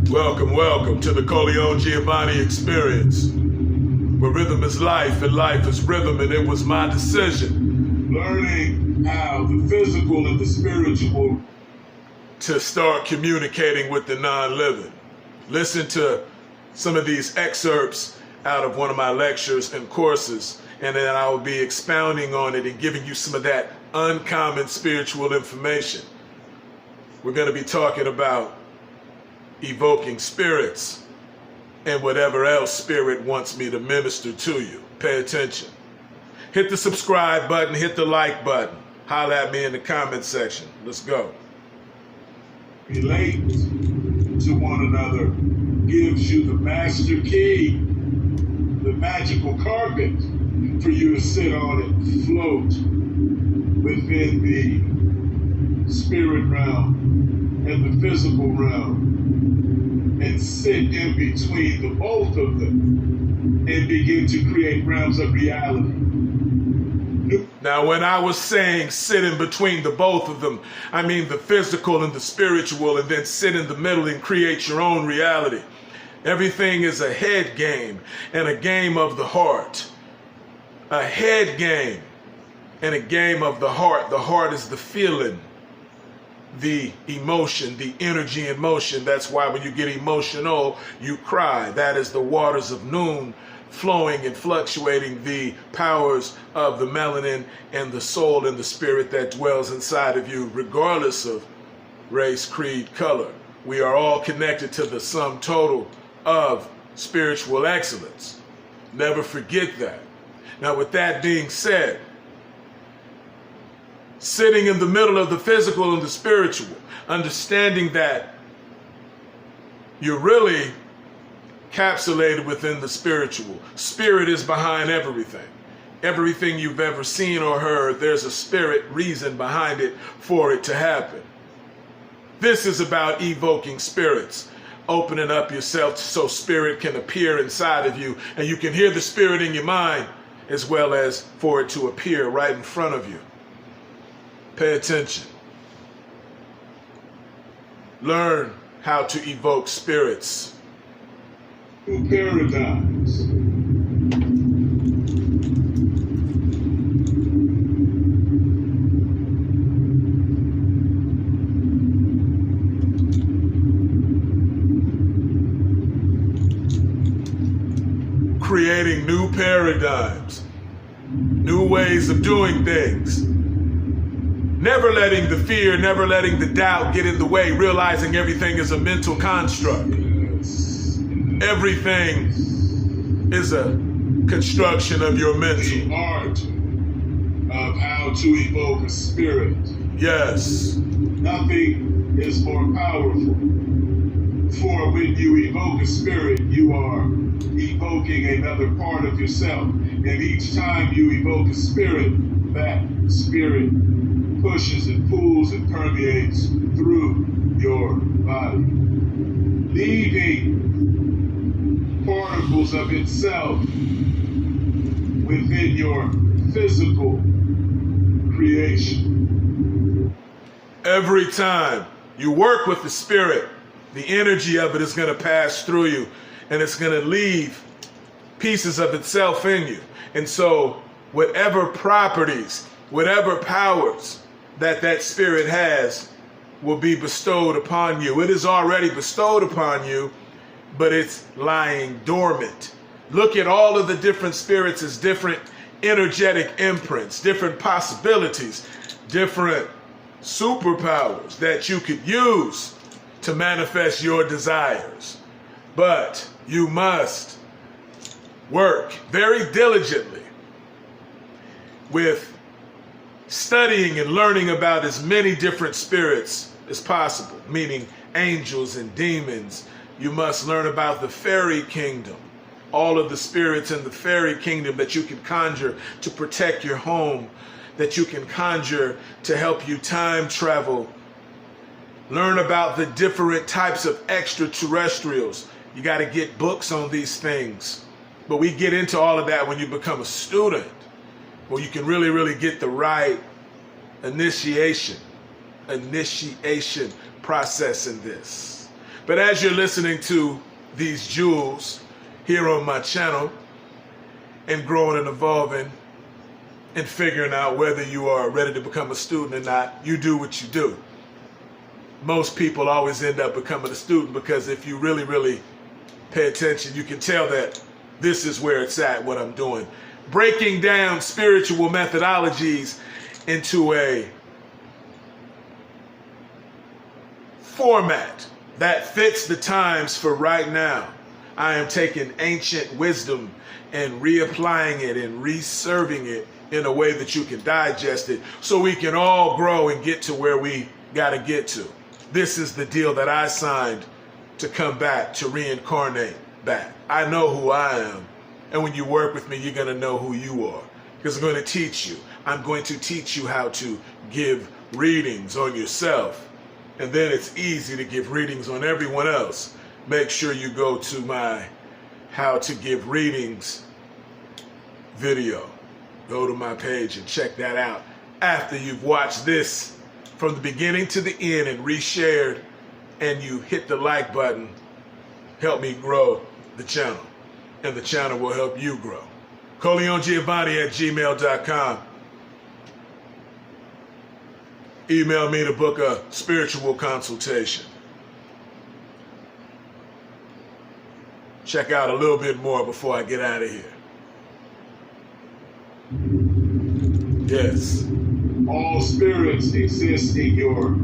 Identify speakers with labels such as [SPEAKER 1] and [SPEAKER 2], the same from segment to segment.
[SPEAKER 1] Welcome, welcome to the Corleone Giovanni experience, where rhythm is life and life is rhythm, and it was my decision.
[SPEAKER 2] Learning how the physical and the spiritual
[SPEAKER 1] to start communicating with the non-living. Listen to some of these excerpts out of one of my lectures and courses, and then I will be expounding on it and giving you some of that uncommon spiritual information. We're going to be talking about evoking spirits and whatever else spirit wants me to minister to you. Pay attention. Hit the subscribe button, hit the like button. Holler at me in the comment section. Let's go.
[SPEAKER 2] relate to one another gives you the master key, the magical carpet for you to sit on and float within the spirit realm and the physical realm, and sit in between the both of them and begin to create realms of reality.
[SPEAKER 1] Now, when I was saying sit in between the both of them, I mean the physical and the spiritual, and then sit in the middle and create your own reality. Everything is a head game and a game of the heart. A head game and a game of the heart. The heart is the feeling, the emotion, the energy in motion. That's why when you get emotional, you cry. That is the waters of noon flowing and fluctuating the powers of the melanin and the soul and the spirit that dwells inside of you, regardless of race, creed, color. We are all connected to the sum total of spiritual excellence. Never forget that. Now, with that being said, sitting in the middle of the physical and the spiritual, understanding that you're really capsulated within the spiritual. Spirit is behind everything. Everything you've ever seen or heard, there's a spirit reason behind it for it to happen. This is about evoking spirits, opening up yourself so spirit can appear inside of you, and you can hear the spirit in your mind as well as for it to appear right in front of you. Pay attention. Learn how to evoke spirits.
[SPEAKER 2] New paradigms.
[SPEAKER 1] Creating new paradigms, new ways of doing things. Never letting the fear, never letting the doubt get in the way, realizing everything is a mental construct. Everything is a construction of your mental.
[SPEAKER 2] The art of how to evoke a spirit.
[SPEAKER 1] Yes.
[SPEAKER 2] Nothing is more powerful. For when you evoke a spirit, you are evoking another part of yourself. And each time you evoke a spirit, that spirit pushes and pulls and permeates through your body, leaving particles of itself within your physical creation.
[SPEAKER 1] Every time you work with the spirit, the energy of it is going to pass through you, and it's going to leave pieces of itself in you. And so whatever properties, whatever powers that spirit has will be bestowed upon you. It is already bestowed upon you, but it's lying dormant. Look at all of the different spirits as different energetic imprints, different possibilities, different superpowers that you could use to manifest your desires. But you must work very diligently with studying and learning about as many different spirits as possible, meaning angels and demons. You must learn about the fairy kingdom, all of the spirits in the fairy kingdom that you can conjure to protect your home, that you can conjure to help you time travel. Learn about the different types of extraterrestrials. You got to get books on these things. But we get into all of that when you become a student, where you can really get the right initiation process in this. But as you're listening to these jewels here on my channel and growing and evolving and figuring out whether you are ready to become a student or not, you do what you do. Most people always end up becoming a student because if you really, really pay attention, you can tell that this is where it's at, what I'm doing. Breaking down spiritual methodologies into a format that fits the times for right now. I am taking ancient wisdom and reapplying it and reserving it in a way that you can digest it so we can all grow and get to where we got to get to. This is the deal that I signed to come back, to reincarnate back. I know who I am. And when you work with me, you're going to know who you are. Because I'm going to teach you. I'm going to teach you how to give readings on yourself. And then it's easy to give readings on everyone else. Make sure you go to my How to Give Readings video. Go to my page and check that out. After you've watched this from the beginning to the end and reshared, and you hit the like button, help me grow the channel. And the channel will help you grow. ColeonGiovanni@gmail.com. Email me to book a spiritual consultation. Check out a little bit more before I get out of here. Yes.
[SPEAKER 2] All spirits exist in your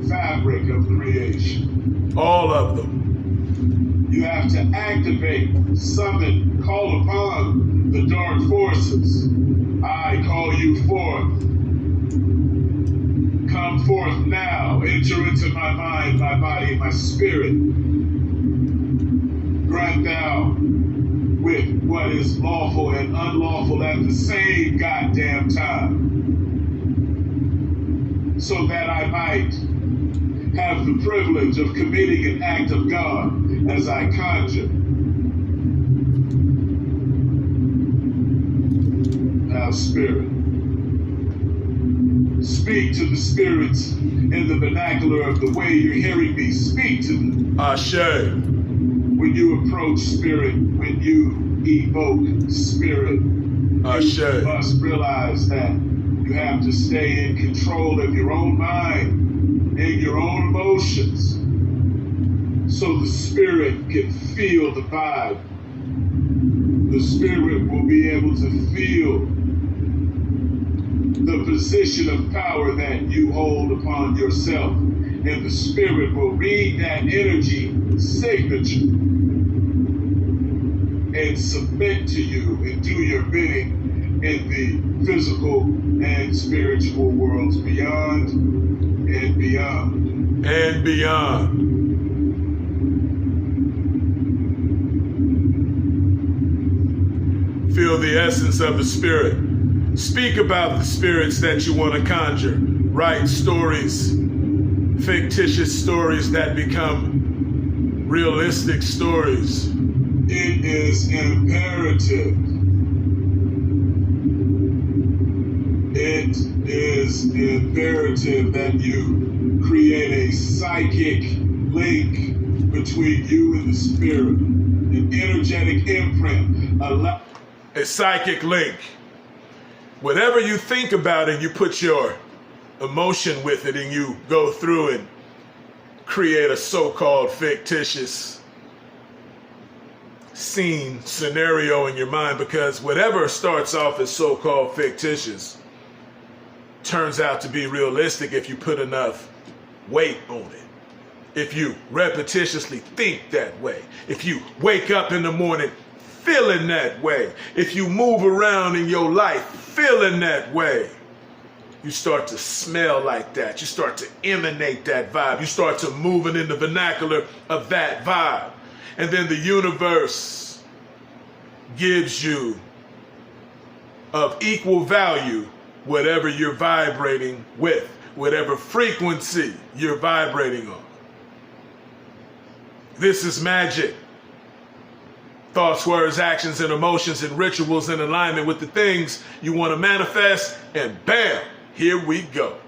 [SPEAKER 2] fabric of creation.
[SPEAKER 1] All of them.
[SPEAKER 2] You have to activate, summon, call upon the dark forces. I call you forth. Come forth now. Enter into my mind, my body, my spirit. Grant thou with what is lawful and unlawful at the same goddamn time, so that I might have the privilege of committing an act of God as I conjure. Now, spirit, speak to the spirits in the vernacular of the way you're hearing me speak to them.
[SPEAKER 1] Ashe.
[SPEAKER 2] When you approach spirit, when you evoke spirit, you must realize that you have to stay in control of your own mind and your own emotions so the spirit can feel the vibe. The spirit will be able to feel the position of power that you hold upon yourself, and the spirit will read that energy signature and submit to you and do your bidding in the physical and spiritual worlds beyond and beyond.
[SPEAKER 1] And beyond. Feel the essence of the spirit. Speak about the spirits that you want to conjure. Write stories, fictitious stories that become realistic stories.
[SPEAKER 2] It is imperative. It is imperative that you create a psychic link between you and the spirit, an energetic imprint.
[SPEAKER 1] A psychic link. Whatever you think about it, you put your emotion with it and you go through and create a so-called fictitious scene, scenario in your mind, because whatever starts off as so-called fictitious turns out to be realistic if you put enough weight on it. If you repetitiously think that way. If you wake up in the morning feeling that way. If you move around in your life feeling that way, you start to smell like that. You start to emanate that vibe. You start to moving in the vernacular of that vibe. And then the universe gives you of equal value whatever you're vibrating with, whatever frequency you're vibrating on. This is magic. Thoughts, words, actions, and emotions and rituals in alignment with the things you want to manifest, and bam, here we go.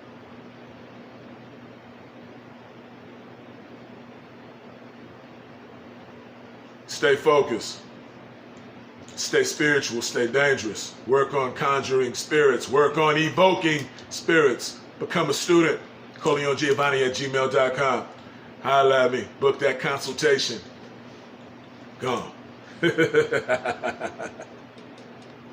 [SPEAKER 1] Stay focused. Stay spiritual, stay dangerous. Work on conjuring spirits. Work on evoking spirits. Become a student. ColeonGiovanni@gmail.com. Holla at me. Book that consultation. Gone.